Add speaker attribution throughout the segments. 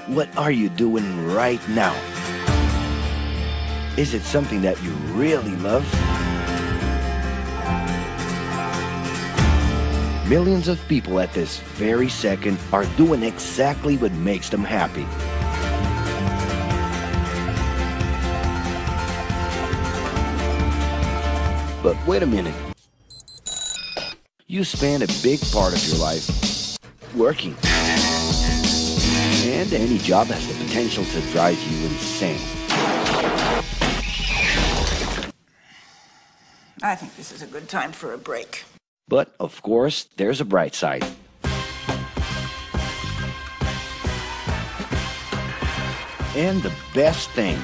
Speaker 1: What are you doing right now? Is it something that you really love? Millions of people at this very second are doing exactly what makes them happy. But wait a minute. You spend a big part of your life working. And any job has the potential to drive you insane.
Speaker 2: I think this is a good time for a break.
Speaker 1: But, of course, there's a bright side. And the best thing,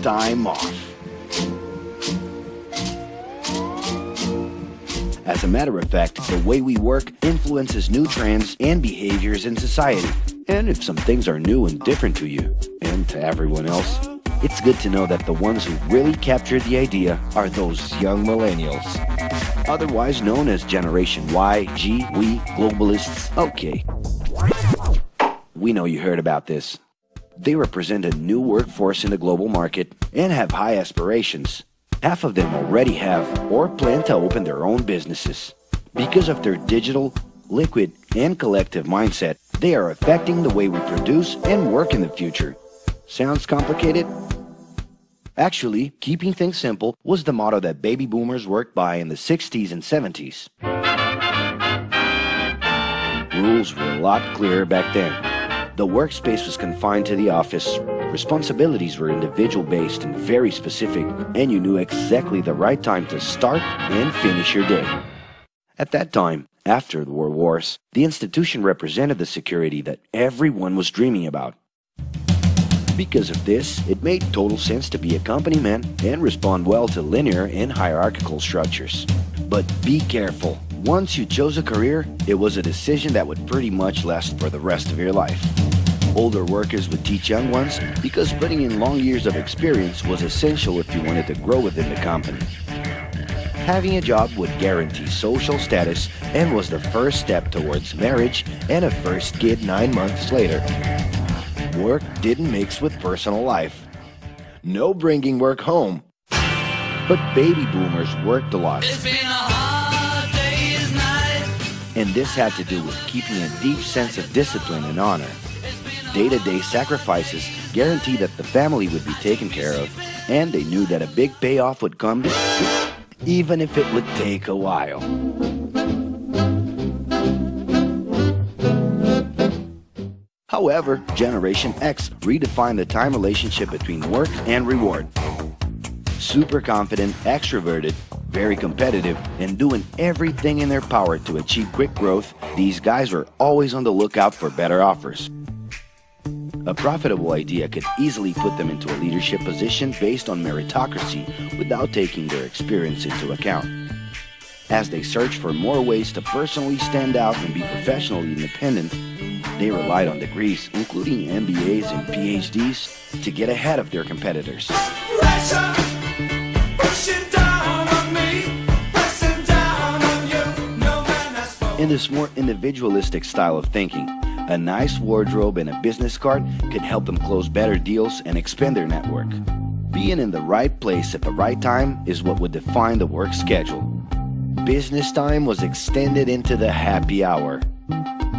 Speaker 1: time off. As a matter of fact, the way we work influences new trends and behaviors in society. And if some things are new and different to you, and to everyone else, it's good to know that the ones who really captured the idea are those young millennials. Otherwise known as Generation Y, G, we, globalists. Okay. We know you heard about this. They represent a new workforce in the global market and have high aspirations. Half of them already have or plan to open their own businesses. Because of their digital, liquid, and collective mindset, they are affecting the way we produce and work in the future. Sounds complicated? Actually, keeping things simple was the motto that baby boomers worked by in the 60s and 70s. Rules were a lot clearer back then. The workspace was confined to the office. Responsibilities were individual-based and very specific, and you knew exactly the right time to start and finish your day. At that time, after the World Wars, the institution represented the security that everyone was dreaming about. Because of this, it made total sense to be a company man and respond well to linear and hierarchical structures. But be careful. Once you chose a career, it was a decision that would pretty much last for the rest of your life. Older workers would teach young ones because putting in long years of experience was essential if you wanted to grow within the company. Having a job would guarantee social status and was the first step towards marriage and a first kid 9 months later. Work didn't mix with personal life. No bringing work home. But baby boomers worked a lot.
Speaker 3: It's been a hard day's night.
Speaker 1: And this had to do with keeping a deep sense of discipline and honor. Day-to-day sacrifices guaranteed that the family would be taken care of, and they knew that a big payoff would come, even if it would take a while. However, Generation X redefined the time relationship between work and reward. Super confident, extroverted, very competitive, and doing everything in their power to achieve quick growth, these guys were always on the lookout for better offers. A profitable idea could easily put them into a leadership position based on meritocracy without taking their experience into account. As they searched for more ways to personally stand out and be professionally independent, they relied on degrees, including MBAs and PhDs, to get ahead of their competitors.
Speaker 3: Pressure, pushing down on me, pressing down on you. No man has spoken.
Speaker 1: In this more individualistic style of thinking, a nice wardrobe and a business card could help them close better deals and expand their network. Being in the right place at the right time is what would define the work schedule. Business time was extended into the happy hour.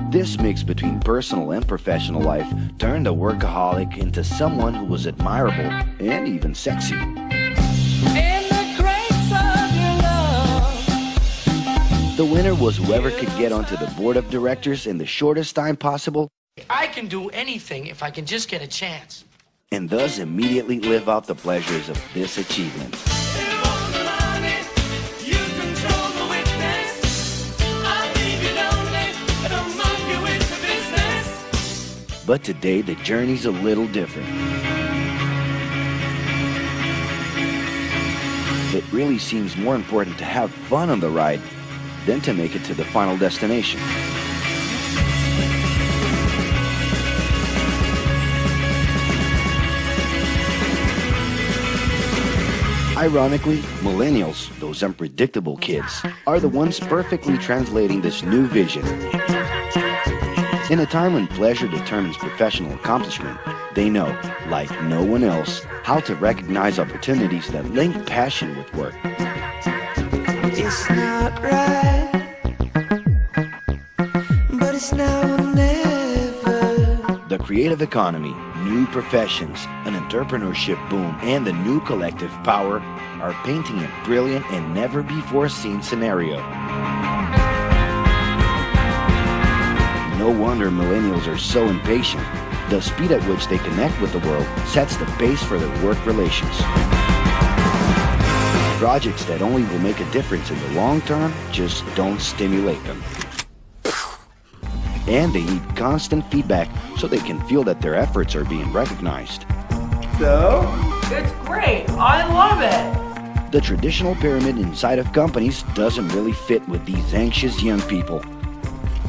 Speaker 1: This mix between personal and professional life turned a workaholic into someone who was admirable and even sexy.
Speaker 3: In the grace of your love.
Speaker 1: The winner was whoever could get onto the board of directors in the shortest time possible,
Speaker 4: I can do anything if I can just get a chance.
Speaker 1: and thus immediately live out the pleasures of this achievement. But today, the journey's a little different. It really seems more important to have fun on the ride than to make it to the final destination. Ironically, millennials, those unpredictable kids, are the ones perfectly translating this new vision. In a time when pleasure determines professional accomplishment, they know, like no one else, how to recognize opportunities that link passion with work.
Speaker 3: It's not right, but it's now or never.
Speaker 1: The creative economy, new professions, an entrepreneurship boom, and the new collective power are painting a brilliant and never-before-seen scenario. No wonder millennials are so impatient. The speed at which they connect with the world sets the pace for their work relations. Projects that only will make a difference in the long term just don't stimulate them. And they need constant feedback so they can feel that their efforts are being recognized.
Speaker 5: So?
Speaker 6: It's great. I love it.
Speaker 1: The traditional pyramid inside of companies doesn't really fit with these anxious young people.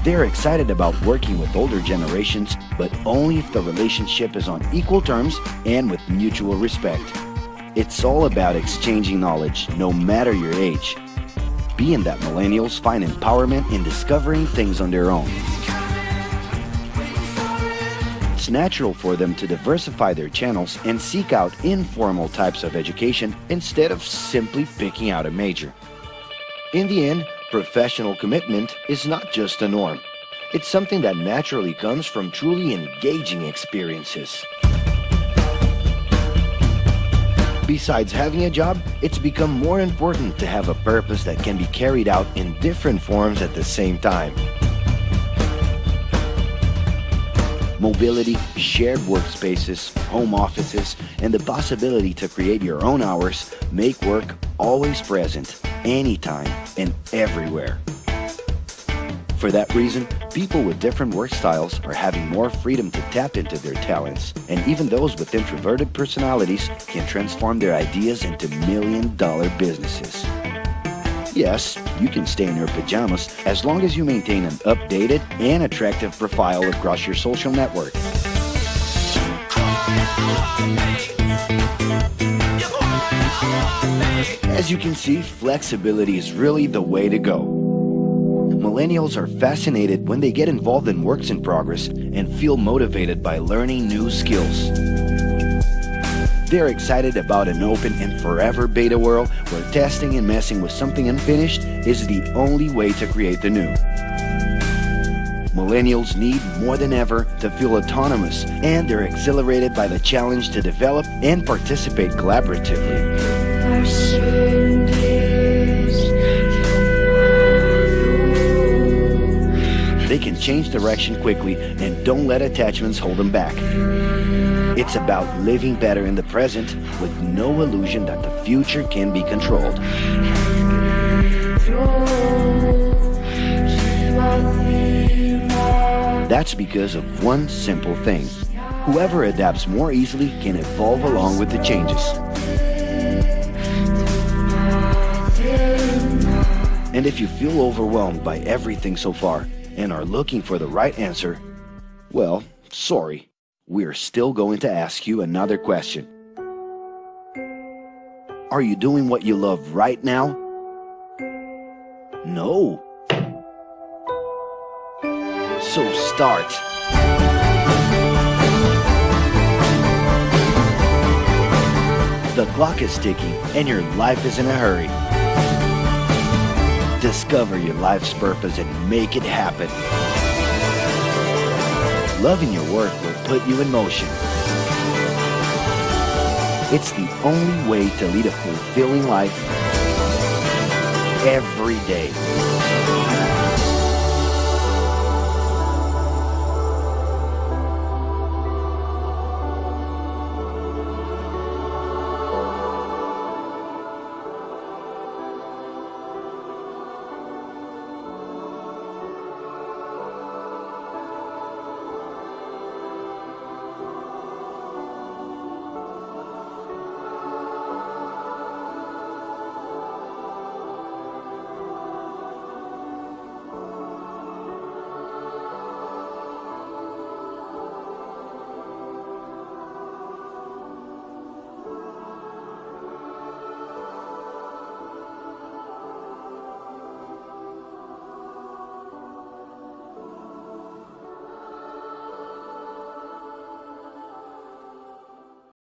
Speaker 1: They're excited about working with older generations, but only if the relationship is on equal terms and with mutual respect. It's all about exchanging knowledge, no matter your age. Being that millennials find empowerment in discovering things on their own. It's natural for them to diversify their channels and seek out informal types of education instead of simply picking out a major. In the end, professional commitment is not just a norm. It's something that naturally comes from truly engaging experiences. Besides having a job, it's become more important to have a purpose that can be carried out in different forms at the same time. Mobility, shared workspaces, home offices, and the possibility to create your own hours make work always present, anytime and everywhere. For that reason, people with different work styles are having more freedom to tap into their talents, and even those with introverted personalities can transform their ideas into million-dollar businesses. Yes, you can stay in your pajamas as long as you maintain an updated and attractive profile across your social network. As you can see, flexibility is really the way to go. Millennials are fascinated when they get involved in works in progress and feel motivated by learning new skills. They're excited about an open and forever beta world where testing and messing with something unfinished is the only way to create the new. Millennials need more than ever to feel autonomous, and they're exhilarated by the challenge to develop and participate collaboratively. They can change direction quickly and don't let attachments hold them back. It's about living better in the present with no illusion that the future can be controlled. That's because of one simple thing. Whoever adapts more easily can evolve along with the changes. And if you feel overwhelmed by everything so far and are looking for the right answer, well, sorry. We're still going to ask you another question. Are you doing what you love right now? No. So start. The clock is ticking and your life is in a hurry. Discover your life's purpose and make it happen. Loving your work will put you in motion. It's the only way to lead a fulfilling life every day.